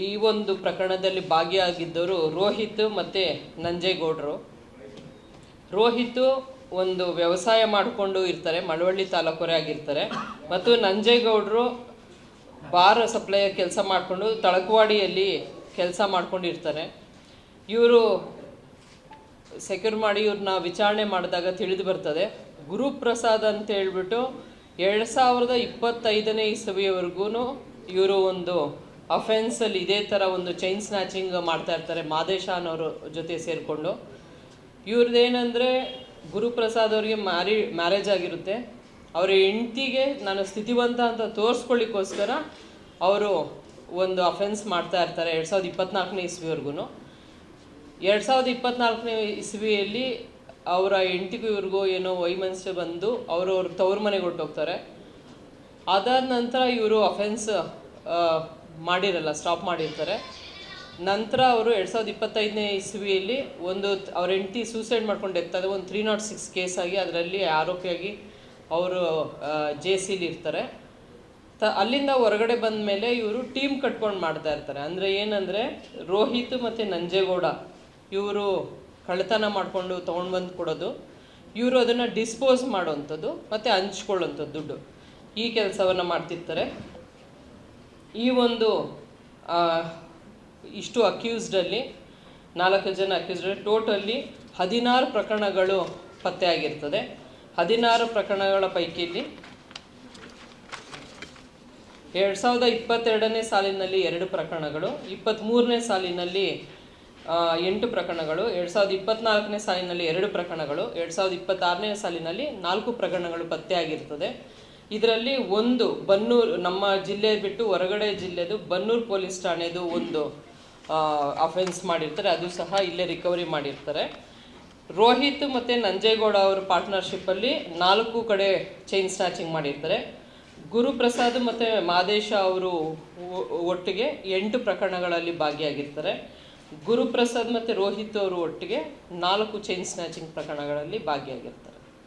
ಈ ಒಂದು ಪ್ರಕರಣದಲ್ಲಿ ಭಾಗಿಯಾಗಿದ್ದವರು ರೋಹಿತ್ ಮತ್ತು ನಂಜೇಗೌಡರು. ರೋಹಿತ್ ಒಂದು ವ್ಯವಸಾಯ ಮಾಡಿಕೊಂಡು ಇರ್ತಾರೆ, ಮಳವಳ್ಳಿ ತಾಲೂಕರೇ ಆಗಿರ್ತಾರೆ. ಮತ್ತು ನಂಜೇಗೌಡರು ಬಾರ್ ಸಪ್ಲೈಯರ್ ಕೆಲಸ ಮಾಡಿಕೊಂಡು ತಳಕವಾಡಿಯಲ್ಲಿ ಕೆಲಸ ಮಾಡ್ಕೊಂಡಿರ್ತಾರೆ. ಇವರು ಸೆಕ್ಯೂರ್ ಮಾಡಿ ಇವ್ರನ್ನ ವಿಚಾರಣೆ ಮಾಡಿದಾಗ ತಿಳಿದು ಬರ್ತದೆ, ಗುರುಪ್ರಸಾದ್ ಅಂತ ಹೇಳ್ಬಿಟ್ಟು 2025ನೇ ಇಸವಿಯವರೆಗೂ ಇವರು ಒಂದು ಅಫೆನ್ಸಲ್ಲಿ ಇದೇ ಥರ ಒಂದು ಚೈನ್ ಸ್ನ್ಯಾಚಿಂಗ್ ಮಾಡ್ತಾ ಇರ್ತಾರೆ ಮಾದೇಶ ಅನ್ನೋರ ಜೊತೆ ಸೇರಿಕೊಂಡು. ಇವ್ರದ್ದೇನೆಂದರೆ ಗುರುಪ್ರಸಾದ್ ಅವರಿಗೆ ಮ್ಯಾರೇಜ್ ಆಗಿರುತ್ತೆ. ಅವರ ಹೆಂಡತಿಗೆ ನಾನು ಸ್ಥಿತಿವಂತ ಅಂತ ತೋರಿಸ್ಕೊಳ್ಳಿಕ್ಕೋಸ್ಕರ ಅವರು ಒಂದು ಅಫೆನ್ಸ್ ಮಾಡ್ತಾ ಇರ್ತಾರೆ 2024ನೇ ಇಸ್ವಿವರೆಗೂ. 2024ನೇ ಇಸ್ವಿಯಲ್ಲಿ ಅವರ ಹೆಂಡತಿಗೂ ಇವ್ರಿಗೂ ಏನೋ ವೈಮನಸ್ಸು ಬಂದು ಅವರು ಅವ್ರ ತವ್ರ ಮನೆಗೆ ಹೊರಟೋಗ್ತಾರೆ. ಅದಾದ ನಂತರ ಇವರು ಅಫೆನ್ಸ್ ಮಾಡಿರಲ್ಲ, ಸ್ಟಾಪ್ ಮಾಡಿರ್ತಾರೆ. ನಂತರ ಅವರು 2025ನೇ ಇಸ್ವಿಯಲ್ಲಿ ಅವ್ರ ಹೆಂಡತಿ ಸೂಸೈಡ್ ಮಾಡ್ಕೊಂಡು ಇರ್ತಾರೆ. ಒಂದು 306 ಕೇಸ್ ಆಗಿ ಅದರಲ್ಲಿ ಆರೋಪಿಯಾಗಿ ಅವರು ಜೇಸಿಲಿ ಇರ್ತಾರೆ. ಅಲ್ಲಿಂದ ಹೊರಗಡೆ ಬಂದ ಮೇಲೆ ಇವರು ಟೀಮ್ ಕಟ್ಕೊಂಡು ಮಾಡ್ತಾ ಇರ್ತಾರೆ. ಅಂದರೆ ಏನಂದರೆ ರೋಹಿತ್ ಮತ್ತು ನಂಜೇಗೌಡ ಇವರು ಕಳ್ಳತನ ಮಾಡಿಕೊಂಡು ತೊಗೊಂಡು ಬಂದು ಕೊಡೋದು, ಇವರು ಅದನ್ನು ಡಿಸ್ಪೋಸ್ ಮಾಡೋವಂಥದ್ದು ಮತ್ತು ಹಂಚ್ಕೊಳ್ಳೋಂಥದ್ದು ದುಡ್ಡು, ಈ ಕೆಲಸವನ್ನು ಮಾಡ್ತಿರ್ತಾರೆ. ಈ ಒಂದು ಇಷ್ಟು ಅಕ್ಯೂಸ್ಡಲ್ಲಿ 4 ಜನ ಅಕ್ಯೂಸ್ಡಲ್ಲಿ ಟೋಟಲಿ 16 ಪ್ರಕರಣಗಳು ಪತ್ತೆಯಾಗಿರ್ತದೆ. 16 ಪ್ರಕರಣಗಳ ಪೈಕಿಯಲ್ಲಿ 2022ನೇ ಸಾಲಿನಲ್ಲಿ 2 ಪ್ರಕರಣಗಳು, 23ನೇ ಸಾಲಿನಲ್ಲಿ 8 ಪ್ರಕರಣಗಳು, 2024ನೇ ಸಾಲಿನಲ್ಲಿ 2 ಪ್ರಕರಣಗಳು, 2026ನೇ ಸಾಲಿನಲ್ಲಿ 4 ಪ್ರಕರಣಗಳು ಪತ್ತೆಯಾಗಿರ್ತದೆ. ಇದರಲ್ಲಿ ಒಂದು ಬನ್ನೂರು, ನಮ್ಮ ಜಿಲ್ಲೆ ಬಿಟ್ಟು ಹೊರಗಡೆ ಜಿಲ್ಲೆದು ಬನ್ನೂರು ಪೊಲೀಸ್ ಠಾಣೆದು ಒಂದು ಅಫೆನ್ಸ್ ಮಾಡಿರ್ತಾರೆ, ಅದು ಸಹ ಇಲ್ಲೇ ರಿಕವರಿ ಮಾಡಿರ್ತಾರೆ. ರೋಹಿತ್ ಮತ್ತು ನಂಜೇಗೌಡ ಅವರ ಪಾರ್ಟ್ನರ್ಶಿಪ್ಪಲ್ಲಿ 4 ಕಡೆ ಚೈನ್ ಸ್ನ್ಯಾಚಿಂಗ್ ಮಾಡಿರ್ತಾರೆ. ಗುರುಪ್ರಸಾದ್ ಮತ್ತು ಮಾದೇಶ ಅವರು ಒಟ್ಟಿಗೆ 8 ಪ್ರಕರಣಗಳಲ್ಲಿ ಭಾಗಿಯಾಗಿರ್ತಾರೆ. ಗುರುಪ್ರಸಾದ್ ಮತ್ತು ರೋಹಿತ್ ಅವರು ಒಟ್ಟಿಗೆ 4 ಚೈನ್ ಸ್ನ್ಯಾಚಿಂಗ್ ಪ್ರಕರಣಗಳಲ್ಲಿ ಭಾಗಿಯಾಗಿರ್ತಾರೆ.